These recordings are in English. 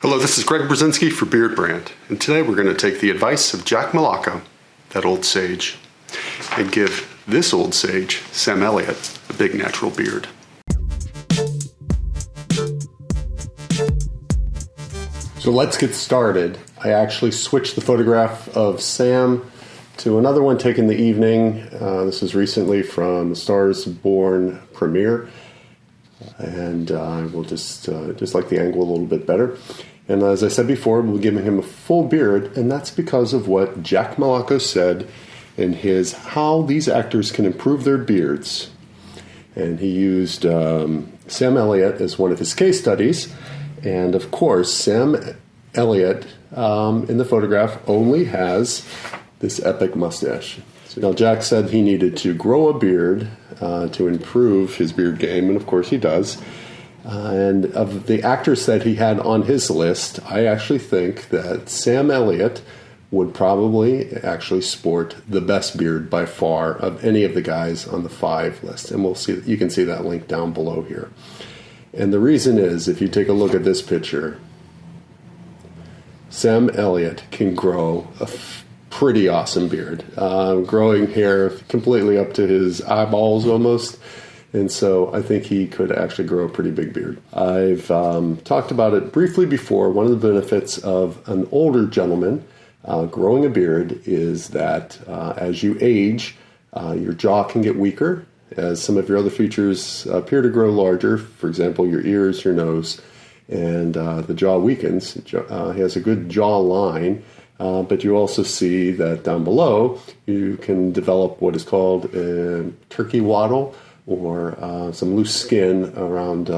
Hello, this is Greg Berzinsky for Beardbrand, and today we're going to take the advice of Jack Milocco, that old sage, and give this old sage, Sam Elliott, a big natural beard. So let's get started. I actually switched the photograph of Sam to another one taken in the evening. This is recently from the Stars Born premiere. And I will just like the angle a little bit better. And as I said before, we'll give him a full beard, and that's because of what Jack Milocco said in his How These Actors Can Improve Their Beards. And he used Sam Elliott as one of his case studies. And of course, Sam Elliott in the photograph only has this epic mustache. So now Jack said he needed to grow a beard to improve his beard game, and of course he does. And of the actors that he had on his list, I actually think that Sam Elliott would probably actually sport the best beard by far of any of the guys on the 5 list. And we'll see, you can see that link down below here. And the reason is, if you take a look at this picture, Sam Elliott can grow a pretty awesome beard, growing hair completely up to his eyeballs almost. And so I think he could actually grow a pretty big beard. I've talked about it briefly before. One of the benefits of an older gentleman growing a beard is that as you age, your jaw can get weaker, as some of your other features appear to grow larger. For example, your ears, your nose, and the jaw weakens. He has a good jaw line. But you also see that down below, you can develop what is called a turkey waddle, or some loose skin around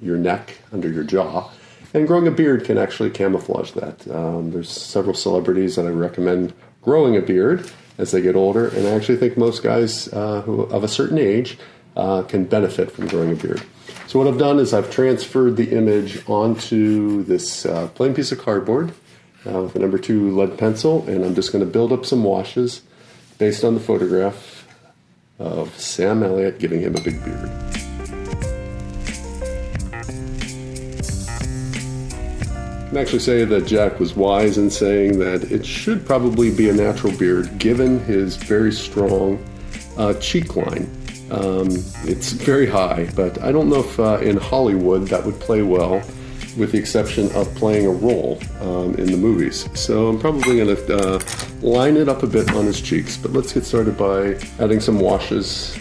your neck, under your jaw. And growing a beard can actually camouflage that. There's several celebrities that I recommend growing a beard as they get older, and I actually think most guys who of a certain age can benefit from growing a beard. So what I've done is I've transferred the image onto this plain piece of cardboard with a number 2 lead pencil, and I'm just going to build up some washes based on the photograph of Sam Elliott giving him a big beard. I can actually say that Jack was wise in saying that it should probably be a natural beard given his very strong cheek line. It's very high, but I don't know if in Hollywood that would play well, with the exception of playing a role in the movies. So I'm probably going to line it up a bit on his cheeks. But let's get started by adding some washes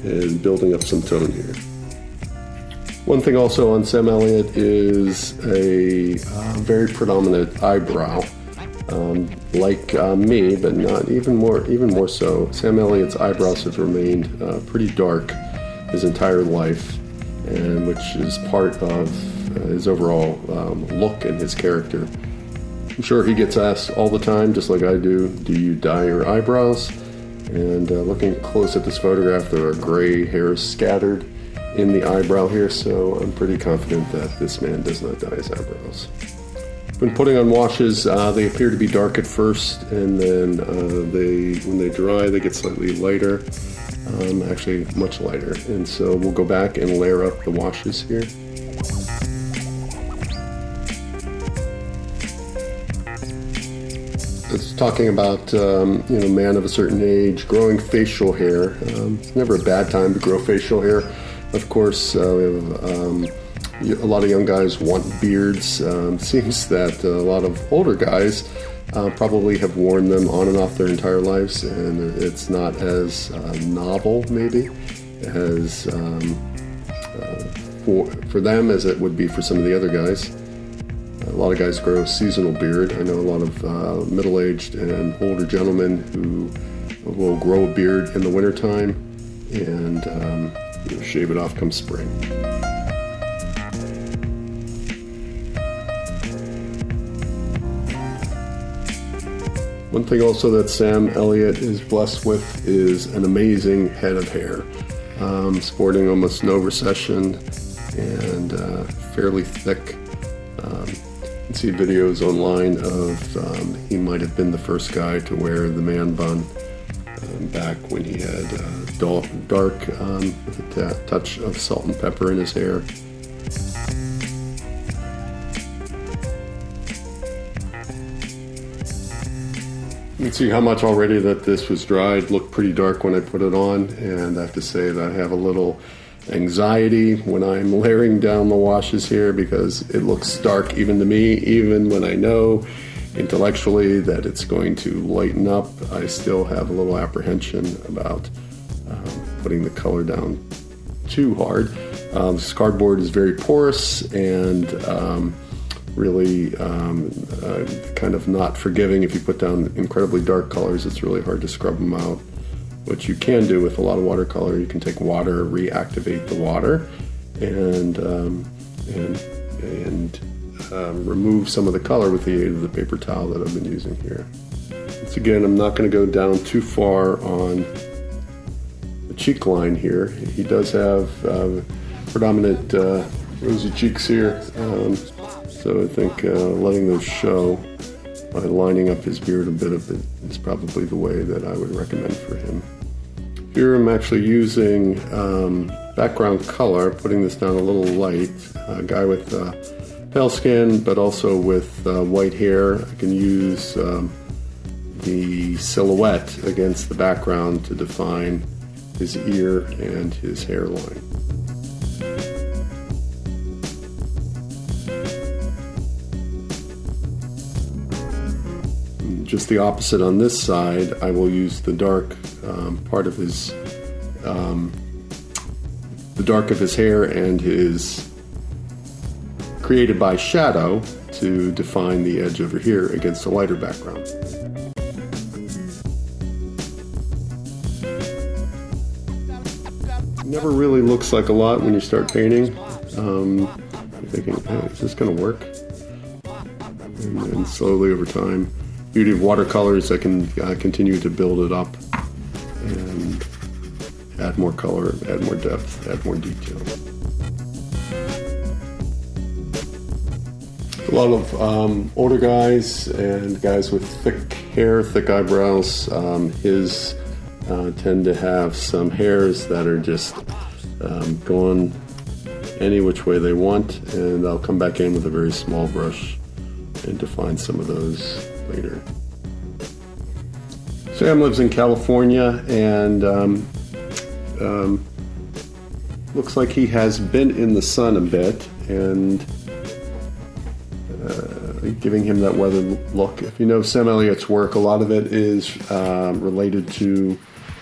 and building up some tone here. One thing also on Sam Elliott is a very predominant eyebrow. Like me, but not even more so. Sam Elliott's eyebrows have remained pretty dark his entire life, and which is part of his overall look and his character. I'm sure he gets asked all the time, just like I do you dye your eyebrows? And looking close at this photograph, there are gray hairs scattered in the eyebrow here, so I'm pretty confident that this man does not dye his eyebrows. When putting on washes, they appear to be dark at first, and then when they dry, they get slightly lighter, actually much lighter. And so we'll go back and layer up the washes here. It's talking about man of a certain age growing facial hair. It's never a bad time to grow facial hair. Of course, we have a lot of young guys want beards. Seems that a lot of older guys probably have worn them on and off their entire lives, and it's not as novel maybe as for them as it would be for some of the other guys. A lot of guys grow a seasonal beard. I know a lot of middle-aged and older gentlemen who will grow a beard in the wintertime and shave it off come spring. One thing also that Sam Elliott is blessed with is an amazing head of hair, sporting almost no recession and fairly thick. You can see videos online of he might have been the first guy to wear the man bun back when he had dark with a touch of salt and pepper in his hair. can see how much already that this was dried. Looked pretty dark when I put it on, and I have to say that I have a little anxiety when I'm layering down the washes here because it looks dark even to me. Even when I know intellectually that it's going to lighten up, I still have a little apprehension about putting the color down too hard. This cardboard is very porous and really kind of not forgiving. If you put down incredibly dark colors, it's really hard to scrub them out. What you can do with a lot of watercolor, you can take water, reactivate the water, and remove some of the color with the aid of the paper towel that I've been using here. Once again, I'm not going to go down too far on the cheek line here. He does have predominant rosy cheeks here, so I think letting those show by lining up his beard a bit of it is probably the way that I would recommend for him. Here I'm actually using background color, putting this down a little light. A guy with pale skin, but also with white hair. I can use the silhouette against the background to define his ear and his hairline. Just the opposite on this side, I will use the dark part of his, the dark of his hair and his created by shadow to define the edge over here against a lighter background. Never really looks like a lot when you start painting. You're thinking, hey, is this going to work? And then slowly over time, beauty of watercolors, I can continue to build it up and add more color, add more depth, add more detail. A lot of older guys and guys with thick hair, thick eyebrows, his tend to have some hairs that are just going any which way they want, and I'll come back in with a very small brush and define some of those later. Sam lives in California, and looks like he has been in the sun a bit, and giving him that weathered look. If you know Sam Elliott's work, a lot of it is related to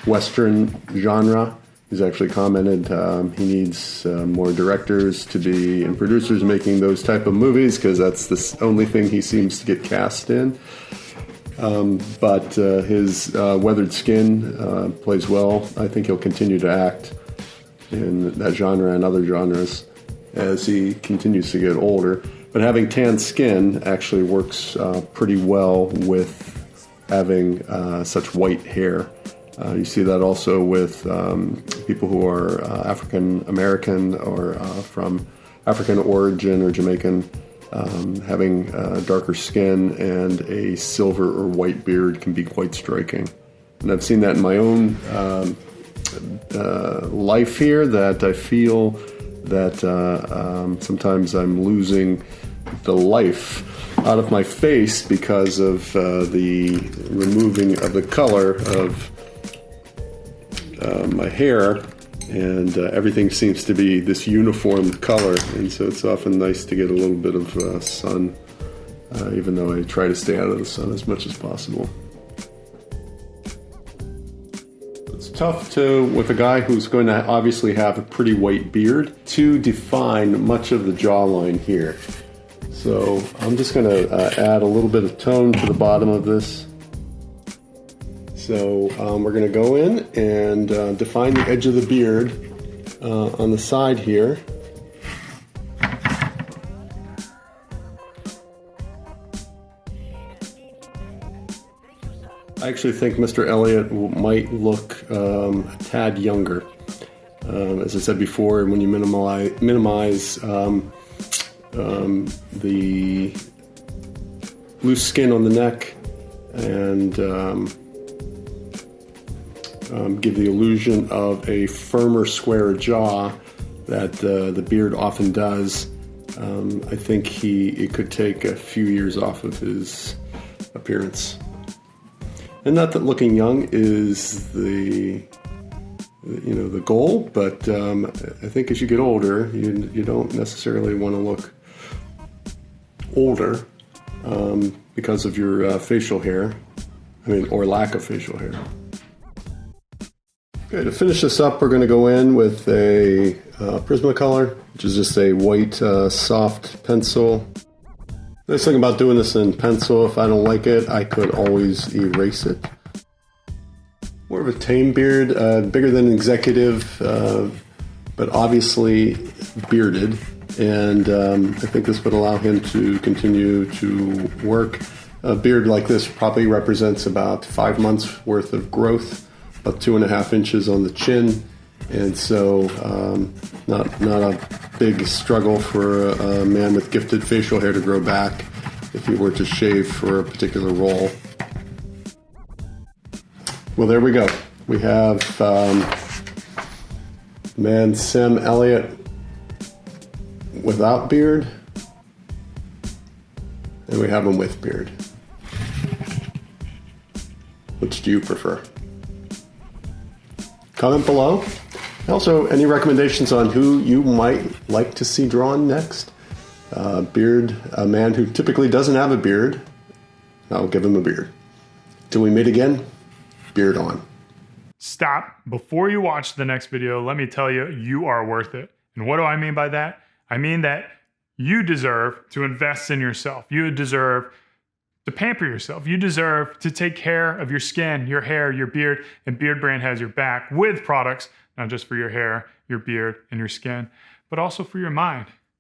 Western genre. He's actually commented he needs more directors to be and producers making those type of movies because that's the only thing he seems to get cast in. But his weathered skin plays well. I think he'll continue to act in that genre and other genres as he continues to get older. But having tan skin actually works pretty well with having such white hair. You see that also with people who are African American or from African origin or Jamaican, having darker skin and a silver or white beard can be quite striking. And I've seen that in my own life here, that I feel that sometimes I'm losing the life out of my face because of the removing of the color of my hair, and everything seems to be this uniform color, and so it's often nice to get a little bit of sun, even though I try to stay out of the sun as much as possible. It's tough to, with a guy who's going to obviously have a pretty white beard, to define much of the jawline here. So I'm just going to add a little bit of tone to the bottom of this. So we're going to go in and define the edge of the beard on the side here. I actually think Mr. Elliott might look a tad younger. As I said before, when you minimize the loose skin on the neck and give the illusion of a firmer, square jaw that the beard often does, I think it could take a few years off of his appearance. And not that looking young is the goal, but I think as you get older, you don't necessarily want to look older because of your facial hair, or lack of facial hair. Okay, to finish this up, we're going to go in with a Prismacolor, which is just a white soft pencil. Nice thing about doing this in pencil, if I don't like it, I could always erase it. More of a tame beard, bigger than executive, but obviously bearded. And I think this would allow him to continue to work. A beard like this probably represents about 5 months worth of growth, about 2.5 inches on the chin. And so not a big struggle for a man with gifted facial hair to grow back if he were to shave for a particular role. Well, there we go. We have man Sam Elliott without beard, and we have him with beard. Which do you prefer? Comment below. Also, any recommendations on who you might like to see drawn next? A man who typically doesn't have a beard, I'll give him a beard. Till we meet again, beard on. Stop. Before you watch the next video, let me tell you, you are worth it. And what do I mean by that? I mean that you deserve to invest in yourself. You deserve to pamper yourself. You deserve to take care of your skin, your hair, your beard, and Beardbrand has your back with products, not just for your hair, your beard, and your skin, but also for your mind.